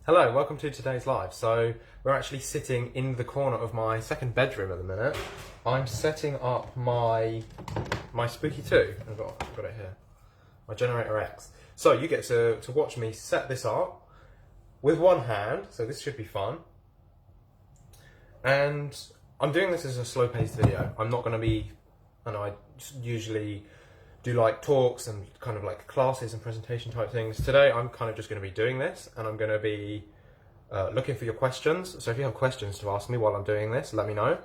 Hello, welcome to today's live. So we're actually sitting in the corner of my second bedroom at the minute. I'm setting up my Spooky2. I've got it here. My Generator X. So you get to watch me set this up with one hand, so this should be fun. And I'm doing this as a slow-paced video. I'm not going to be, I usually do like talks and kind of like classes and presentation type things. Today I'm kind of just going to be doing this, and I'm going to be looking for your questions. So if you have questions to ask me while I'm doing this, let me know.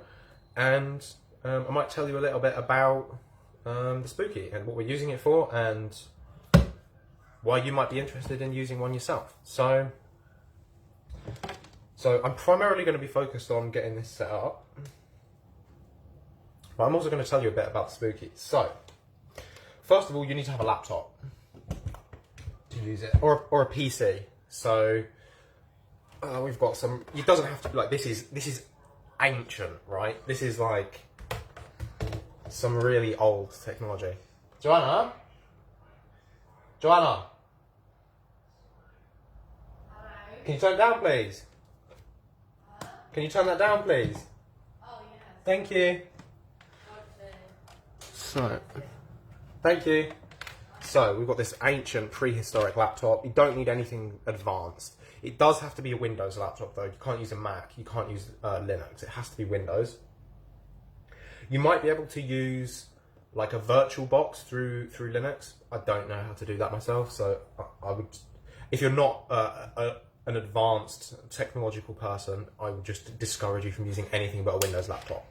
And I might tell you a little bit about the Spooky and what we're using it for and why you might be interested in using one yourself. So I'm primarily going to be focused on getting this set up, but I'm also going to tell you a bit about the Spooky. So first of all, you need to have a laptop to use it, or a PC. So we've got some. It doesn't have to be like this. Is ancient, right? This is like some really old technology. Joanna, Hello. can you turn it down, please? Can you turn that down, please? Oh, yes. Thank you. Thank you. So we've got this ancient prehistoric laptop. You don't need anything advanced. It does have to be a Windows laptop though. You can't use a Mac. You can't use Linux. It has to be Windows. You might be able to use like a virtual box through Linux. I don't know how to do that myself. So I would, if you're not an advanced technological person, I would just discourage you from using anything but a Windows laptop.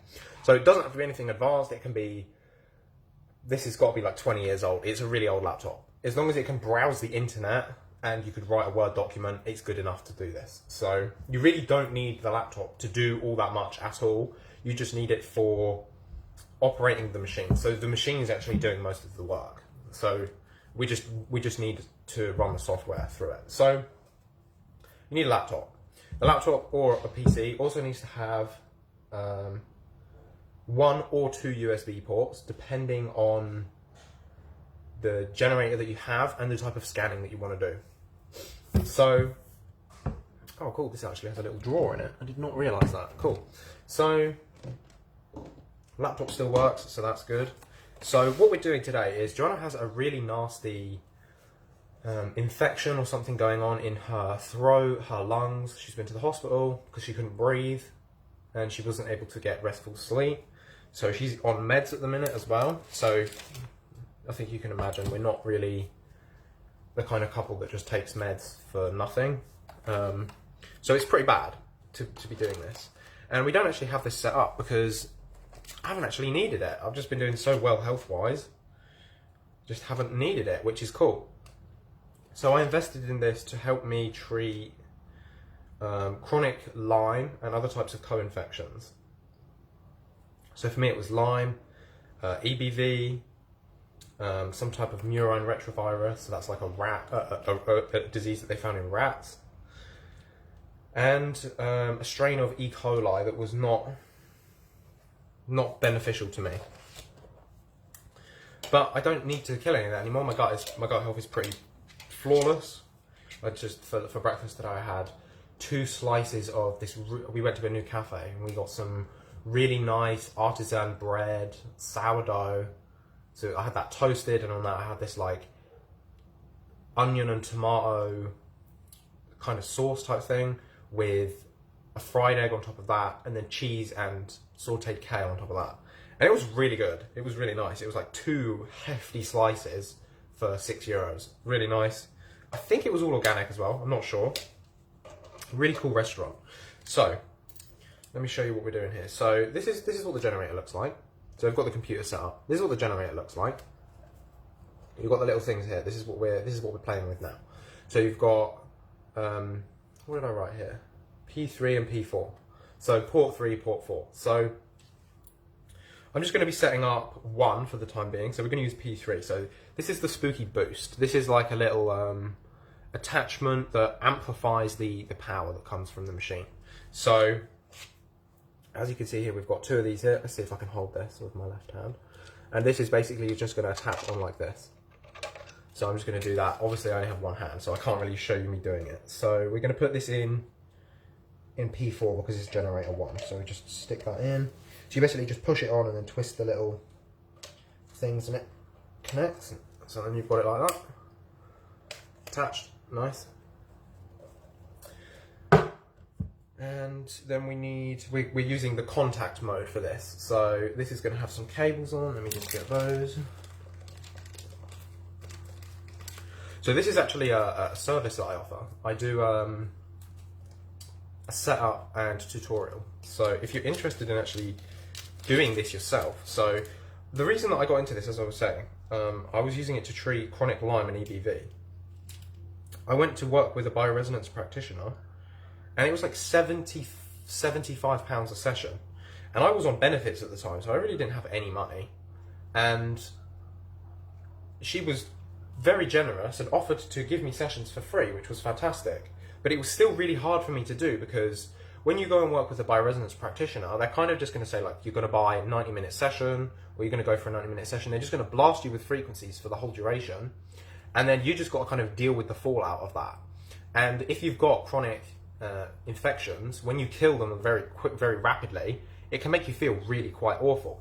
So it doesn't have to be anything advanced. It can be. This has got to be like 20 years old. It's a really old laptop. As long as it can browse the internet and you could write a Word document, it's good enough to do this. So you really don't need the laptop to do all that much at all. You just need it for operating the machine. So the machine is actually doing most of the work. So we just need to run the software through it. So you need a laptop. The laptop or a PC also needs to have one or two USB ports, depending on the generator that you have and the type of scanning that you want to do. So, oh cool, this actually has a little drawer in it. I did not realise that. Cool. So, laptop still works, so that's good. So what we're doing today is Joanna has a really nasty infection or something going on in her throat, her lungs. She's been to the hospital because she couldn't breathe and she wasn't able to get restful sleep. So she's on meds at the minute as well. So I think you can imagine we're not really the kind of couple that just takes meds for nothing. So it's pretty bad to be doing this. And we don't actually have this set up because I haven't actually needed it. I've just been doing so well health-wise. Just haven't needed it, which is cool. So I invested in this to help me treat chronic Lyme and other types of co-infections. So for me it was Lyme, EBV, some type of murine retrovirus, so that's like a disease that they found in rats, and a strain of E. coli that was not beneficial to me. But I don't need to kill any of that anymore. My gut health is pretty flawless. I just for breakfast today I had 2 slices of this. We went to a new cafe and we got some really nice artisan bread, sourdough. So I had that toasted, and on that I had this like onion and tomato kind of sauce type thing with a fried egg on top of that, and then cheese and sauteed kale on top of that. And it was really good. It was really nice. It was like 2 hefty slices for €6. Really nice. I think it was all organic as well. I'm not sure. Really cool restaurant. So let me show you what we're doing here. So this is what the generator looks like. So I've got the computer set up. This is what the generator looks like. You've got the little things here. This is what we're playing with now. So you've got what did I write here? P3 and P4. So port 3, port 4. So I'm just going to be setting up one for the time being. So we're going to use P3. So this is the Spooky Boost. This is like a little attachment that amplifies the power that comes from the machine. So as you can see here, we've got 2 of these here. Let's see if I can hold this with my left hand. And this is basically just going to attach on like this. So I'm just going to do that. Obviously I only have one hand, so I can't really show you me doing it. So we're going to put this in P4 because it's generator 1. So we just stick that in. So you basically just push it on and then twist the little things and it connects. So then you've got it like that. Attached. Nice. And then we're using the contact mode for this. So this is going to have some cables on. Let me just get those. So this is actually a service that I offer. I do a setup and tutorial. So if you're interested in actually doing this yourself, so the reason that I got into this, as I was saying, I was using it to treat chronic Lyme and EBV. I went to work with a bioresonance practitioner, and it was like £75 a session. And I was on benefits at the time, so I really didn't have any money. And she was very generous and offered to give me sessions for free, which was fantastic. But it was still really hard for me to do because when you go and work with a bioresonance practitioner, they're kind of just going to say, like, you're going to buy a 90-minute session, or you're going to go for a 90-minute session. They're just going to blast you with frequencies for the whole duration. And then you just got to kind of deal with the fallout of that. And if you've got chronic infections, when you kill them very rapidly, it can make you feel really quite awful.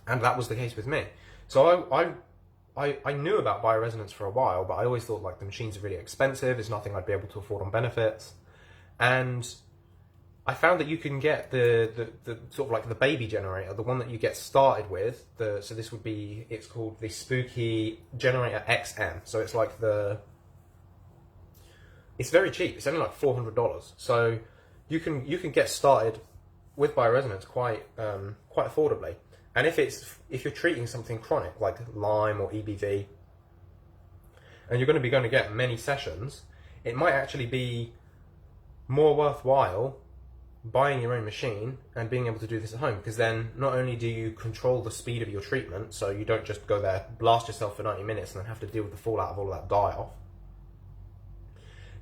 And that was the case with me. So I knew about bioresonance for a while, but I always thought, like, the machines are really expensive. It's nothing I'd be able to afford on benefits. And I found that you can get the sort of like the baby generator, the one that you get started with. So this would be, it's called the Spooky Generator XM. So it's like it's very cheap. It's only like $400. So you can get started with bioresonance quite affordably. And if you're treating something chronic like Lyme or EBV, and you're going to get many sessions, it might actually be more worthwhile buying your own machine and being able to do this at home, because then not only do you control the speed of your treatment, so you don't just go there, blast yourself for 90 minutes and then have to deal with the fallout of all of that die-off,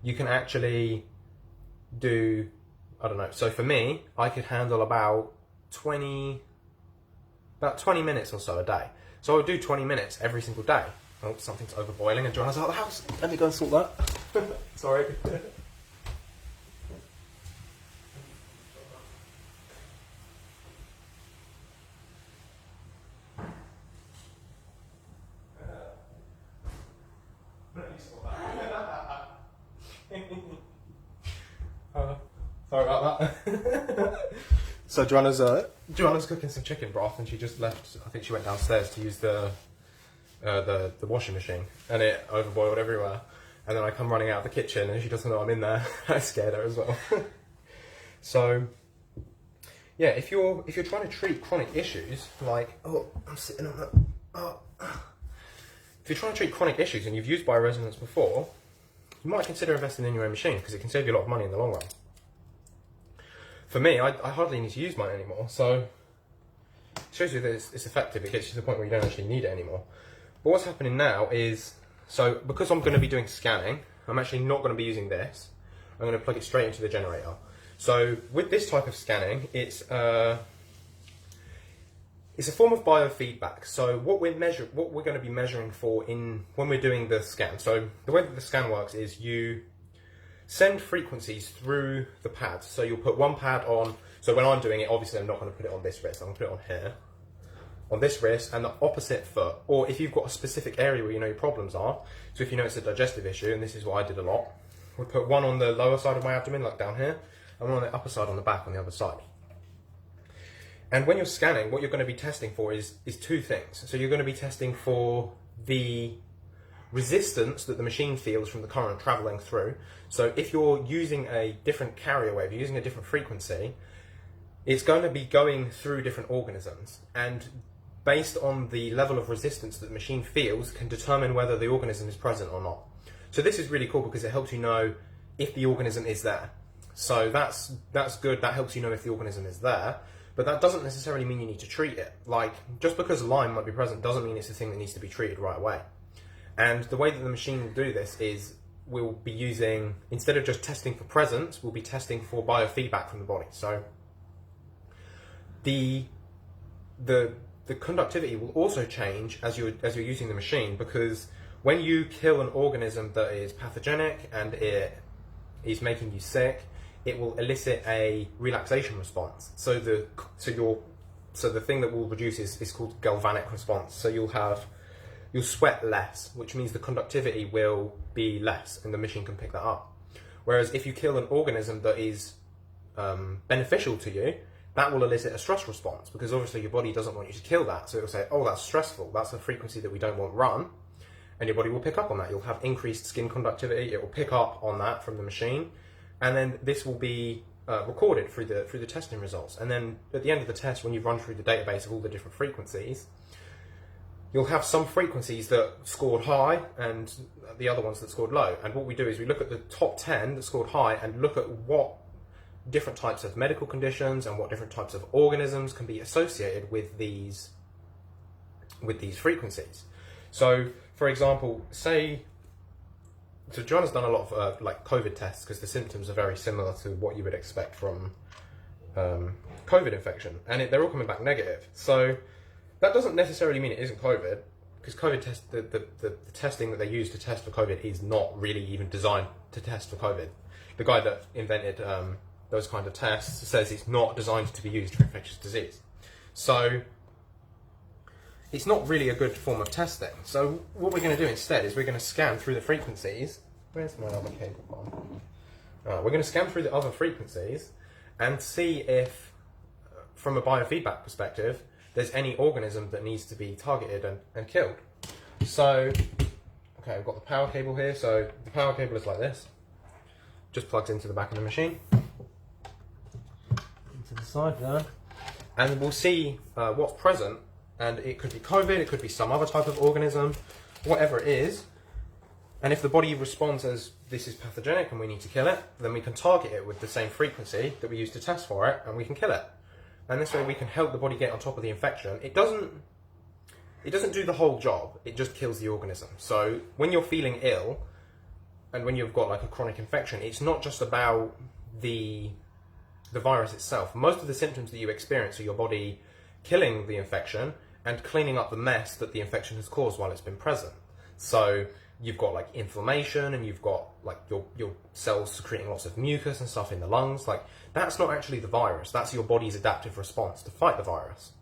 you can actually do, I don't know, so for me, I could handle about 20 minutes or so a day. So I would do 20 minutes every single day. Oh, something's overboiling and Joanna's out of the house. Let me go and sort that. Sorry. Sorry about that. So Joanna's cooking some chicken broth, and she just left. I think she went downstairs to use the washing machine, and it overboiled everywhere. And then I come running out of the kitchen, and she doesn't know I'm in there. I scared her as well. So yeah, if you're trying to treat chronic issues, like, oh, I'm sitting on that. Oh. If you're trying to treat chronic issues and you've used bioresonance before, you might consider investing in your own machine, because it can save you a lot of money in the long run. For me, I hardly need to use mine anymore, so it shows you that it's effective. It gets you to the point where you don't actually need it anymore. But what's happening now is, so because I'm going to be doing scanning, I'm actually not going to be using this. I'm going to plug it straight into the generator. So with this type of scanning, it's a form of biofeedback. So what we're going to be measuring for when we're doing the scan. So the way that the scan works is you send frequencies through the pads. So you'll put one pad on. So when I'm doing it, obviously I'm not going to put it on this wrist. I'm going to put it on here, on this wrist, and the opposite foot. Or if you've got a specific area where you know your problems are. So if you know it's a digestive issue, and this is what I did a lot, we'll put one on the lower side of my abdomen, like down here, and one on the upper side on the back on the other side. And when you're scanning, what you're going to be testing for is two things. So you're going to be testing for the resistance that the machine feels from the current traveling through. So if you're using a different carrier wave, you're using a different frequency, it's going to be going through different organisms. And based on the level of resistance that the machine feels can determine whether the organism is present or not. So this is really cool because it helps you know if the organism is there. So that's good. That helps you know if the organism is there. But that doesn't necessarily mean you need to treat it. Like, just because Lyme might be present doesn't mean it's a thing that needs to be treated right away. And the way that the machine will do this is we'll be using, instead of just testing for presence, we'll be testing for biofeedback from the body. So the conductivity will also change as you're using the machine, because When you kill an organism that is pathogenic and it is making you sick, it will elicit a relaxation response. So the thing that will reduce is called galvanic response. So you'll sweat less, which means the conductivity will be less, and the machine can pick that up. Whereas if you kill an organism that is beneficial to you, that will elicit a stress response, because obviously your body doesn't want you to kill that. So it'll say, oh, that's stressful. That's a frequency that we don't want run. And your body will pick up on that. You'll have increased skin conductivity. It will pick up on that from the machine. And then this will be recorded through the testing results. And then at the end of the test, when you run through the database of all the different frequencies, you'll have some frequencies that scored high and the other ones that scored low. And what we do is we look at the top 10 that scored high and look at what different types of medical conditions and what different types of organisms can be associated with these frequencies. So, for example, so John has done a lot of like COVID tests, because the symptoms are very similar to what you would expect from COVID infection, and they're all coming back negative. So that doesn't necessarily mean it isn't COVID, because COVID test the testing that they use to test for COVID is not really even designed to test for COVID. The guy that invented those kind of tests says it's not designed to be used for infectious disease. So it's not really a good form of testing. So what we're going to do instead is we're going to scan through the frequencies. Where's my other cable gone? We're going to scan through the other frequencies and see if, from a biofeedback perspective, there's any organism that needs to be targeted and killed. So, okay, we've got the power cable here. So the power cable is like this. Just plugs into the back of the machine. Into the side there. And we'll see what's present. And it could be COVID, it could be some other type of organism, whatever it is. And if the body responds as this is pathogenic and we need to kill it, then we can target it with the same frequency that we use to test for it, and we can kill it. And this way we can help the body get on top of the infection. It doesn't do the whole job, it just kills the organism. So when you're feeling ill, and when you've got like a chronic infection, it's not just about the virus itself. Most of the symptoms that you experience are your body killing the infection and cleaning up the mess that the infection has caused while it's been present. So you've got like inflammation, and you've got like your cells secreting lots of mucus and stuff in the lungs. Like, that's not actually the virus, that's your body's adaptive response to fight the virus.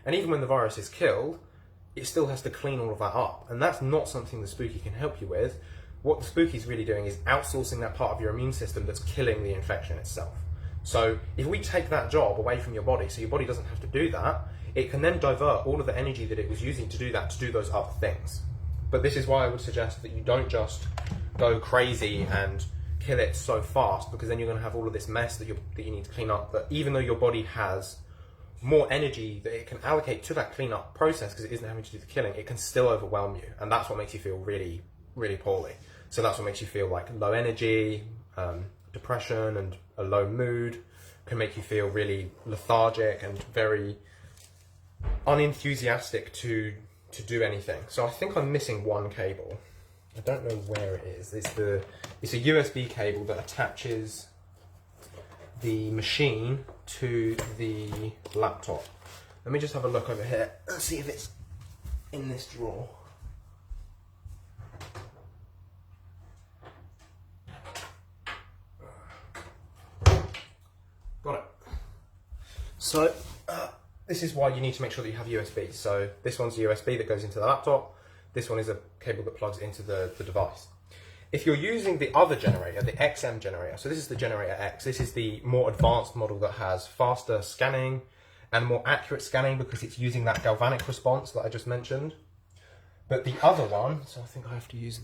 And even when the virus is killed, it still has to clean all of that up, and that's not something the Spooky can help you with. What the Spooky's really doing is outsourcing that part of your immune system that's killing the infection itself. So if we take that job away from your body, so your body doesn't have to do that, it can then divert all of the energy that it was using to do that to do those other things. But this is why I would suggest that you don't just go crazy and kill it so fast, because then you're going to have all of this mess that you need to clean up. That even though your body has more energy that it can allocate to that cleanup process, because it isn't having to do the killing, it can still overwhelm you, and that's what makes you feel really, really poorly. So that's what makes you feel like low energy, depression, and a low mood. Can make you feel really lethargic and very unenthusiastic to do anything. So I think I'm missing one cable. I don't know where it is. It's a USB cable that attaches the machine to the laptop. Let me just have a look over here and see if it's in this drawer. Got it. So this is why you need to make sure that you have USB. So this one's USB that goes into the laptop. This one is a cable that plugs into the device. If you're using the other generator, the XM generator, so this is the generator X, this is the more advanced model that has faster scanning and more accurate scanning, because it's using that galvanic response that I just mentioned. But the other one, so I think I have to use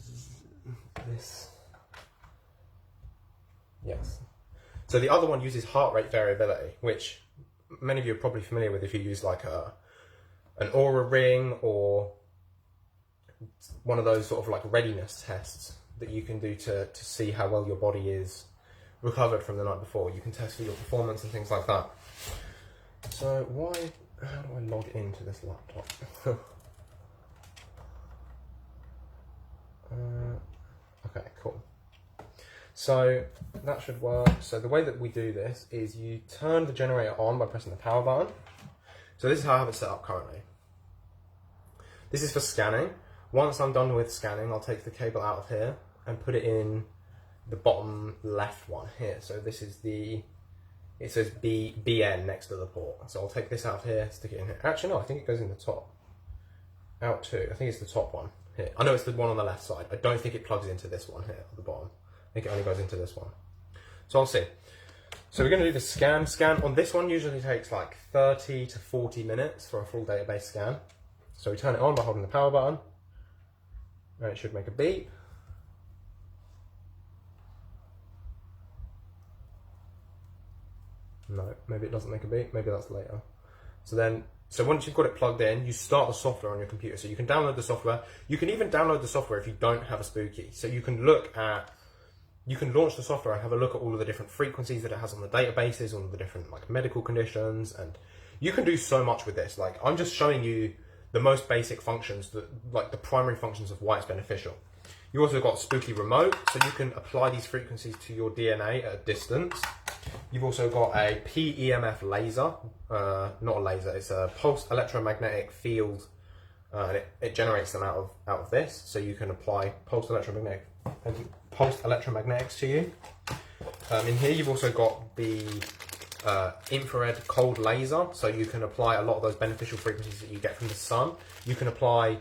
this. Yes. So the other one uses heart rate variability, which many of you are probably familiar with if you use like an Aura ring or one of those sort of like readiness tests that you can do to see how well your body is recovered from the night before. You can test for your performance and things like that. So how do I log into this laptop? Okay, cool. So that should work. So the way that we do this is you turn the generator on by pressing the power button. So this is how I have it set up currently. This is for scanning. Once I'm done with scanning, I'll take the cable out of here and put it in the bottom left one here. So this is it says BN next to the port. So I'll take this out of here, stick it in here. Actually, no, I think it goes in the top. Out too. I think it's the top one here. I know it's the one on the left side. I don't think it plugs into this one here at the bottom. I think it only goes into this one. So I'll see. So we're going to do the scan. Scan on this one usually takes like 30 to 40 minutes for a full database scan. So we turn it on by holding the power button. And it should make a beep. No, maybe it doesn't make a beep. Maybe that's later. So once you've got it plugged in, you start the software on your computer. So you can download the software. You can even download the software if you don't have a Spooky. So you can launch the software and have a look at all of the different frequencies that it has on the databases, all of the different like medical conditions, and you can do so much with this. Like I'm just showing you the most basic functions, like the primary functions of why it's beneficial. You also got Spooky Remote, so you can apply these frequencies to your DNA at a distance. You've also got a PEMF laser, not a laser, it's a pulsed electromagnetic field, and it generates them out of this, so you can apply pulsed electromagnetics to you. In here you've also got the infrared cold laser, so you can apply a lot of those beneficial frequencies that you get from the sun. You can apply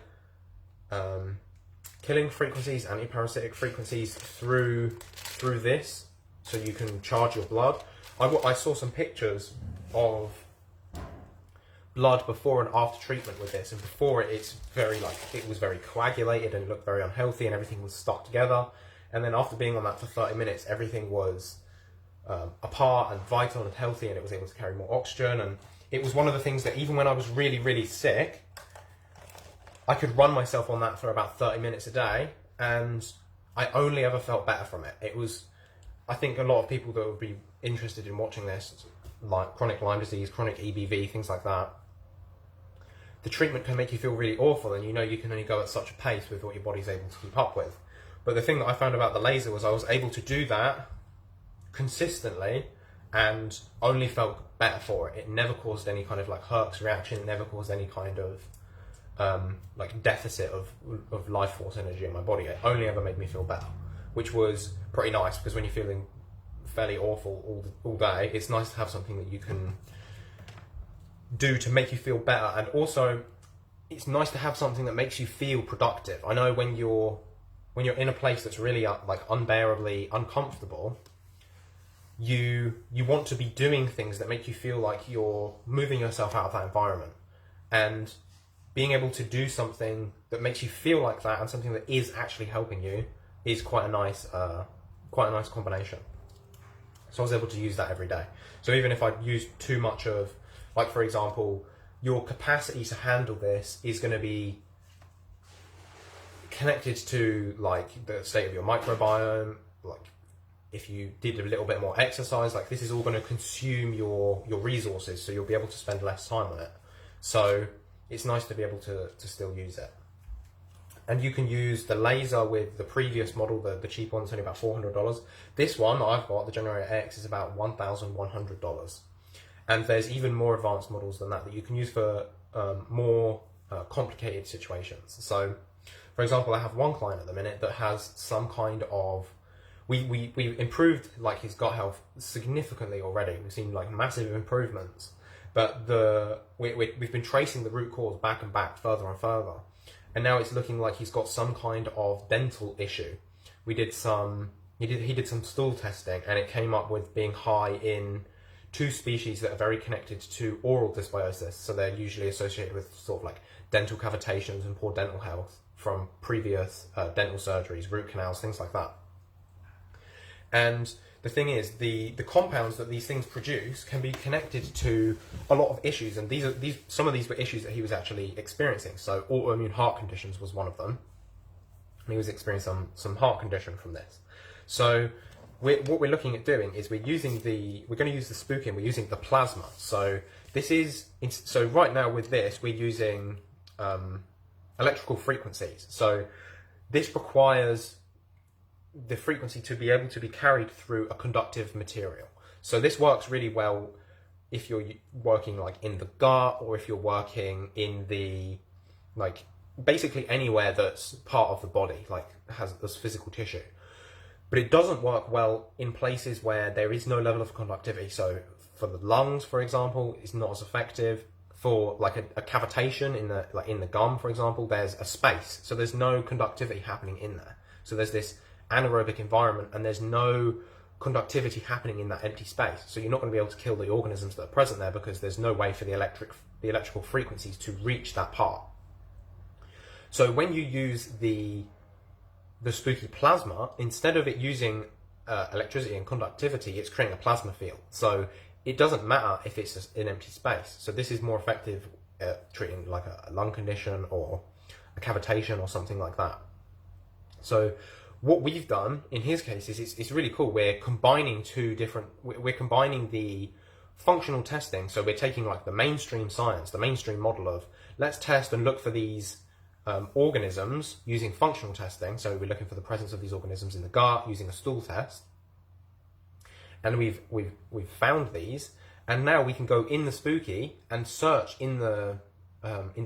killing frequencies, anti-parasitic frequencies through this, so you can charge your blood. I saw some pictures of blood before and after treatment with this, and before it was very coagulated and it looked very unhealthy and everything was stuck together. And then after being on that for 30 minutes, everything was apart and vital and healthy, and it was able to carry more oxygen. And it was one of the things that even when I was really, really sick, I could run myself on that for about 30 minutes a day, and I only ever felt better from it. It was, I think a lot of people that would be interested in watching this, like chronic Lyme disease, chronic EBV, things like that, the treatment can make you feel really awful, and you know you can only go at such a pace with what your body's able to keep up with. But the thing that I found about the laser was I was able to do that consistently and only felt better for it. It never caused any kind of like Herx reaction, it never caused any kind of like deficit of life force energy in my body. It only ever made me feel better, which was pretty nice, because when you're feeling fairly awful all day, it's nice to have something that you can do to make you feel better. And also it's nice to have something that makes you feel productive. I know when you're in a place that's really like unbearably uncomfortable, you want to be doing things that make you feel like you're moving yourself out of that environment, and being able to do something that makes you feel like that and something that is actually helping you is quite a nice combination. So I was able to use that every day. So even if I'd used too much of, like for example, your capacity to handle this is going to be connected to like the state of your microbiome. Like if you did a little bit more exercise, like this is all going to consume your resources, so you'll be able to spend less time on it. So it's nice to be able to still use it. And you can use the laser with the previous model, the cheap one's only about $400. This one I've got, the Generator X, is about $1,100. And there's even more advanced models than that you can use for more complicated situations. So, for example, I have one client at the minute that has some kind of, we improved like his gut health significantly already. We've seen like massive improvements, but we've been tracing the root cause back and back, further and further. And now it's looking like he's got some kind of dental issue. He did some stool testing, and it came up with being high in two species that are very connected to oral dysbiosis. So they're usually associated with sort of like dental cavitations and poor dental health from previous dental surgeries, root canals, things like that. And the thing is, the compounds that these things produce can be connected to a lot of issues, and some of these were issues that he was actually experiencing. So autoimmune heart conditions was one of them, and he was experiencing some heart condition from this. So what we're looking at doing is we're going to use the Spooky, and we're using the plasma. So right now with this we're using electrical frequencies. So this requires the frequency to be able to be carried through a conductive material. So this works really well if you're working like in the gut, or if you're working in the like basically anywhere that's part of the body, like has physical tissue. But it doesn't work well in places where there is no level of conductivity. So for the lungs, for example, it's not as effective. For like a cavitation in the gum, for example, there's a space, so there's no conductivity happening in there. So there's this anaerobic environment, and there's no conductivity happening in that empty space. So you're not going to be able to kill the organisms that are present there because there's no way for the electrical frequencies to reach that part. So when you use the spooky plasma, instead of it using electricity and conductivity, it's creating a plasma field. So it doesn't matter if it's an empty space. So this is more effective at treating like a lung condition or a cavitation or something like that. So what we've done in his case is it's really cool. We're combining we're combining the functional testing. So we're taking like the mainstream science, the mainstream model of let's test and look for these organisms using functional testing. So we're looking for the presence of these organisms in the gut using a stool test. And we've found these, and now we can go in the Spooky and search in the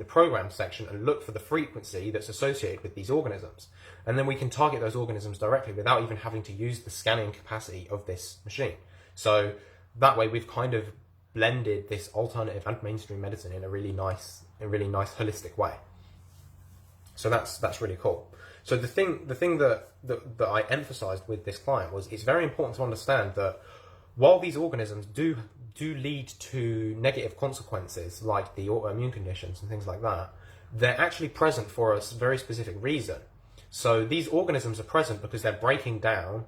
program section and look for the frequency that's associated with these organisms, and then we can target those organisms directly without even having to use the scanning capacity of this machine. So that way, we've kind of blended this alternative and mainstream medicine in a really nice holistic way. So that's really cool. So the thing that I emphasized with this client was it's very important to understand that while these organisms do lead to negative consequences like the autoimmune conditions and things like that, they're actually present for a very specific reason. So these organisms are present because they're breaking down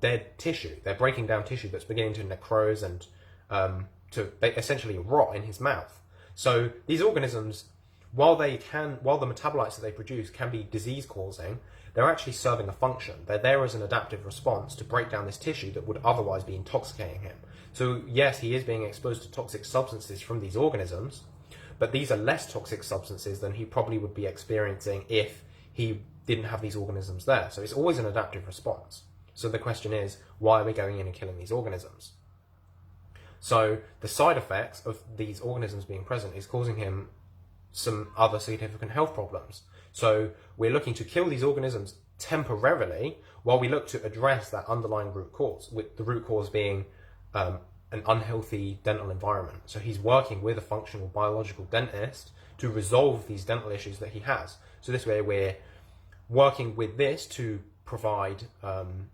dead tissue. They're breaking down tissue that's beginning to necrose and to essentially rot in his mouth. So these organisms, while the metabolites that they produce can be disease-causing, they're actually serving a function. They're there as an adaptive response to break down this tissue that would otherwise be intoxicating him. So yes, he is being exposed to toxic substances from these organisms, but these are less toxic substances than he probably would be experiencing if he didn't have these organisms there. So it's always an adaptive response. So the question is, why are we going in and killing these organisms? So the side effects of these organisms being present is causing him some other significant health problems. So we're looking to kill these organisms temporarily while we look to address that underlying root cause, with the root cause being an unhealthy dental environment. So he's working with a functional biological dentist to resolve these dental issues that he has. So this way we're working with this to provide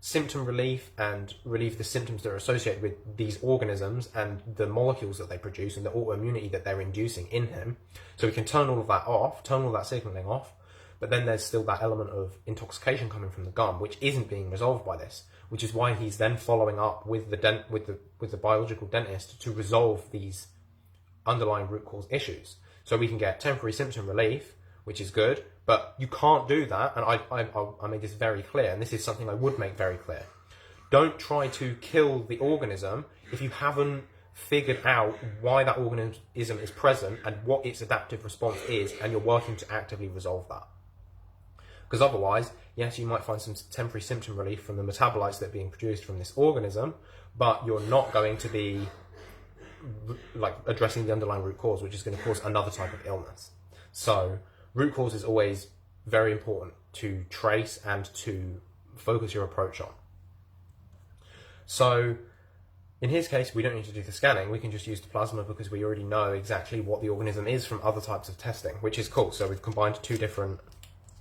symptom relief and relieve the symptoms that are associated with these organisms and the molecules that they produce and the autoimmunity that they're inducing in him. So we can turn all of that off, turn all that signaling off, but then there's still that element of intoxication coming from the gum, which isn't being resolved by this, which is why he's then following up with the biological dentist to resolve these underlying root cause issues. So we can get temporary symptom relief, which is good, but you can't do that, and I make this very clear, and this is something I would make very clear. Don't try to kill the organism if you haven't figured out why that organism is present and what its adaptive response is, and you're working to actively resolve that. Because otherwise, yes, you might find some temporary symptom relief from the metabolites that are being produced from this organism, but you're not going to be like addressing the underlying root cause, which is going to cause another type of illness. So root cause is always very important to trace and to focus your approach on. So in his case, we don't need to do the scanning. We can just use the plasma because we already know exactly what the organism is from other types of testing, which is cool. So we've combined two different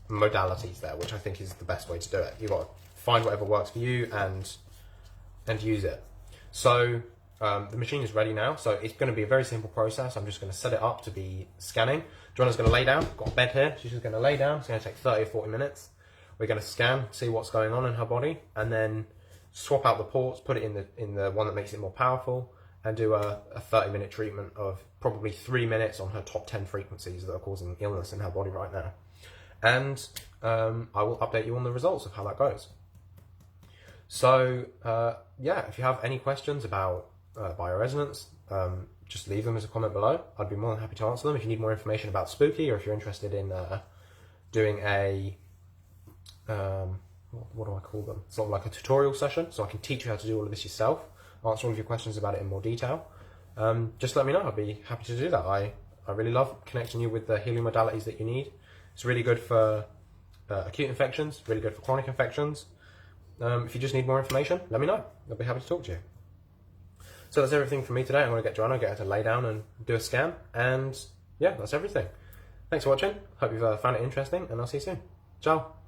modalities there, which I think is the best way to do it. You've got to find whatever works for you and use it. So the machine is ready now. So it's going to be a very simple process. I'm just going to set it up to be scanning. Joanna's going to lay down. Got a bed here. She's just going to lay down. It's going to take 30 or 40 minutes. We're going to scan, see what's going on in her body, and then swap out the ports, put it in the one that makes it more powerful, and do a 30-minute treatment of probably 3 minutes on her top 10 frequencies that are causing illness in her body right now. And I will update you on the results of how that goes. So yeah, if you have any questions about bioresonance, just leave them as a comment below. I'd be more than happy to answer them. If you need more information about Spooky, or if you're interested in doing a what do I call them? Sort of like a tutorial session, so I can teach you how to do all of this yourself, answer all of your questions about it in more detail. Just let me know. I'd be happy to do that. I really love connecting you with the healing modalities that you need, It's really good for acute infections, really good for chronic infections. If you just need more information, let me know. I'll be happy to talk to you. So that's everything for me today. I'm going to get Joanna, get her to lay down and do a scan. And yeah, that's everything. Thanks for watching. Hope you've found it interesting, and I'll see you soon. Ciao.